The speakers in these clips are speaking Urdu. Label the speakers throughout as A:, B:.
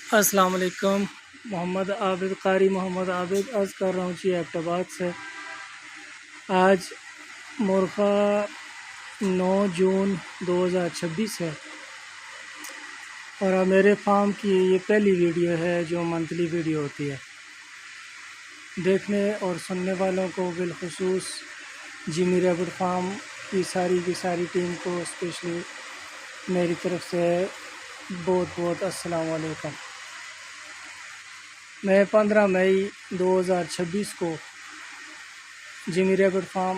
A: السلام علیکم۔ محمد عابد قاری محمد عابد عرض کر رہا ہوں جی ایبٹ آباد سے۔ آج مرخہ 9 جون 2026 ہے اور میرے فارم کی یہ پہلی ویڈیو ہے جو منتھلی ویڈیو ہوتی ہے۔ دیکھنے اور سننے والوں کو بالخصوص جیمی ریبٹ فارم کی ساری ٹیم کو اسپیشلی میری طرف سے بہت السلام علیکم۔ میں 15 مئی 2026 کو جیمی ریبٹ فارم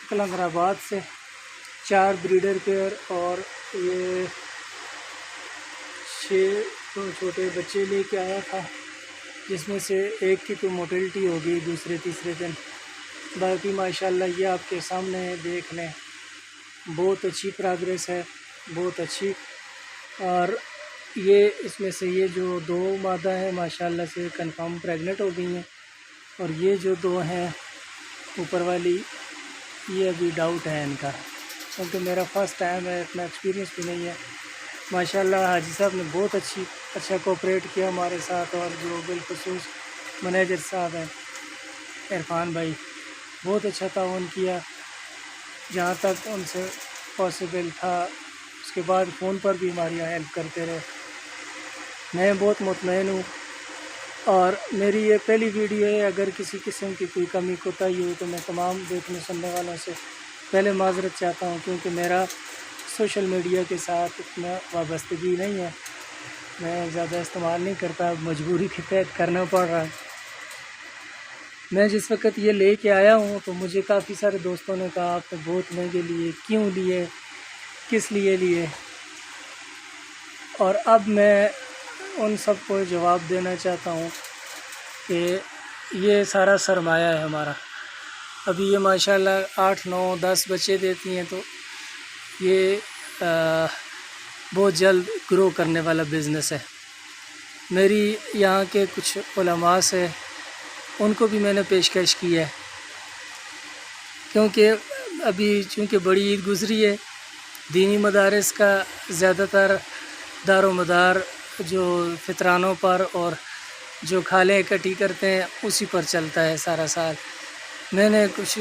A: کلندر آباد سے 4 بریڈر پیئر اور یہ 6 چھوٹے بچے لے کے آیا تھا، جس میں سے ایک کی تو موٹیلٹی ہو گئی دوسرے تیسرے دن۔ باقی ماشاءاللہ یہ آپ کے سامنے دیکھ لیں، بہت اچھی پروگریس ہے، بہت اچھی۔ اور یہ اس میں سے یہ جو 2 مادہ ہیں ماشاءاللہ سے کنفرم پریگننٹ ہو گئی ہیں، اور یہ جو 2 ہیں اوپر والی یہ ابھی ڈاؤٹ ہے ان کا، کیونکہ میرا فرسٹ ٹائم ہے، اتنا ایکسپیرینس بھی نہیں ہے۔ ماشاءاللہ حاجی صاحب نے بہت اچھا کوآپریٹ کیا ہمارے ساتھ، اور جو بالخصوص منیجر صاحب ہیں عرفان بھائی، بہت اچھا تعاون کیا جہاں تک ان سے پاسبل تھا۔ اس کے بعد فون پر بھی ہماری ہیلپ کرتے رہے۔ میں بہت مطمئن ہوں، اور میری یہ پہلی ویڈیو ہے۔ اگر کسی قسم کی کوئی کمی کوتاہی ہوئی تو میں تمام دیکھنے سننے والوں سے پہلے معذرت چاہتا ہوں، کیونکہ میرا سوشل میڈیا کے ساتھ اتنا وابستگی نہیں ہے، میں زیادہ استعمال نہیں کرتا، مجبوری کے تحت کرنا پڑ رہا ہے۔ میں جس وقت یہ لے کے آیا ہوں تو مجھے کافی سارے دوستوں نے کہا آپ نے بہت مہنگے لیے، کیوں لیے، کس لیے لیے؟ اور اب میں ان سب کو جواب دینا چاہتا ہوں کہ یہ سارا سرمایہ ہے ہمارا۔ ابھی یہ ماشاءاللہ 8 9 10 بچے دیتی ہیں، تو یہ بہت جلد گرو کرنے والا بزنس ہے۔ میری یہاں کے کچھ علماء سے ان کو بھی میں نے پیشکش کی ہے، کیونکہ ابھی چونکہ بڑی عید گزری ہے، دینی مدارس کا زیادہ تر دار و مدار جو فطرانوں پر اور جو کھالیں اکٹھی کرتے ہیں اسی پر چلتا ہے سارا سال۔ میں نے کچھ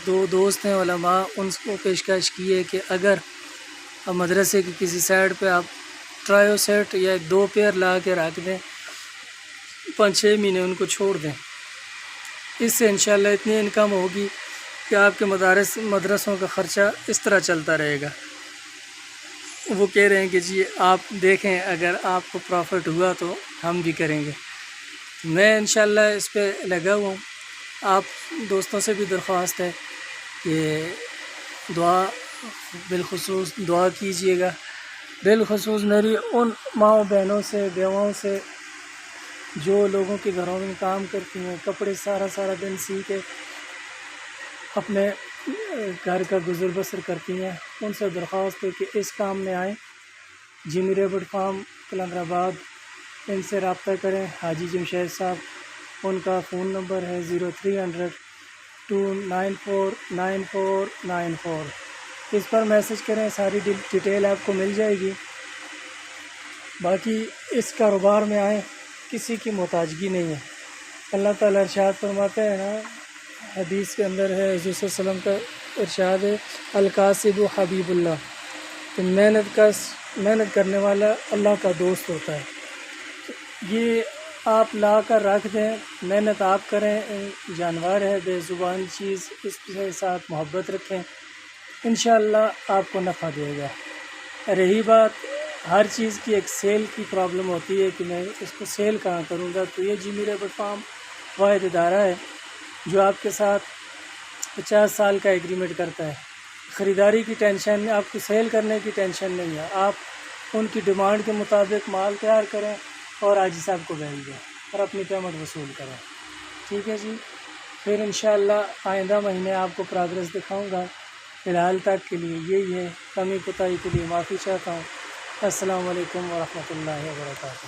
A: دو دوست ہیں علماء، ان کو پیشکش کی ہے کہ اگر مدرسے کی کسی سائڈ پہ آپ ٹرائیو سیٹ یا 2 پیئر لا کے رکھ دیں، 5-6 مہینے ان کو چھوڑ دیں، اس سے انشاءاللہ اتنی انکم ہوگی کہ آپ کے مدرسوں کا خرچہ اس طرح چلتا رہے گا۔ وہ کہہ رہے ہیں کہ جی آپ دیکھیں اگر آپ کو پروفٹ ہوا تو ہم بھی کریں گے۔ میں انشاءاللہ اس پہ لگا ہوا ہوں۔ آپ دوستوں سے بھی درخواست ہے کہ بالخصوص دعا کیجئے گا، بالخصوص میری ان ماؤں بہنوں سے، بیواؤں سے جو لوگوں کے گھروں میں کام کرتی ہیں، کپڑے سارا دن سی کے اپنے گھر کا گزر بسر کرتی ہیں، ان سے درخواست ہے کہ اس کام میں آئیں۔ جیمی ریبٹ فارم کلندر آباد، ان سے رابطہ کریں۔ حاجی جمشید صاحب، ان کا فون نمبر ہے 0300 294 9494۔ اس پر میسج کریں، ساری ڈیٹیل آپ کو مل جائے گی۔ باقی اس کاروبار میں آئیں، کسی کی محتاجگی نہیں ہے۔ اللہ تعالیٰ ارشاد فرماتا ہے نا، حدیث کے اندر ہے، حضور صلی اللہ علیہ وسلم کا ارشاد ہے، الکاسب حبیب اللہ، کہ محنت کرنے والا اللہ کا دوست ہوتا ہے۔ یہ آپ لا کر رکھ دیں، محنت آپ کریں، جانور ہے بے زبان چیز، اس کے ساتھ محبت رکھیں، انشاءاللہ آپ کو نفع دے گا۔ رہی بات ہر چیز کی ایک سیل کی پرابلم ہوتی ہے کہ میں اس کو سیل کہاں کروں گا، تو یہ جیمی ریبٹ فارم واحد ادارہ ہے جو آپ کے ساتھ 50 سال کا ایگریمنٹ کرتا ہے۔ خریداری کی ٹینشن، آپ کو سیل کرنے کی ٹینشن نہیں ہے، آپ ان کی ڈیمانڈ کے مطابق مال تیار کریں اور حاجی صاحب کو بھیج دیں اور اپنی پیمنٹ وصول کریں۔ ٹھیک ہے جی، پھر انشاءاللہ آئندہ مہینے آپ کو پروگریس دکھاؤں گا۔ فی الحال تک کے لیے یہی ہے، کمی کوتاہی کے لیے معافی چاہتا ہوں۔ السلام علیکم ورحمۃ اللہ وبرکاتہ۔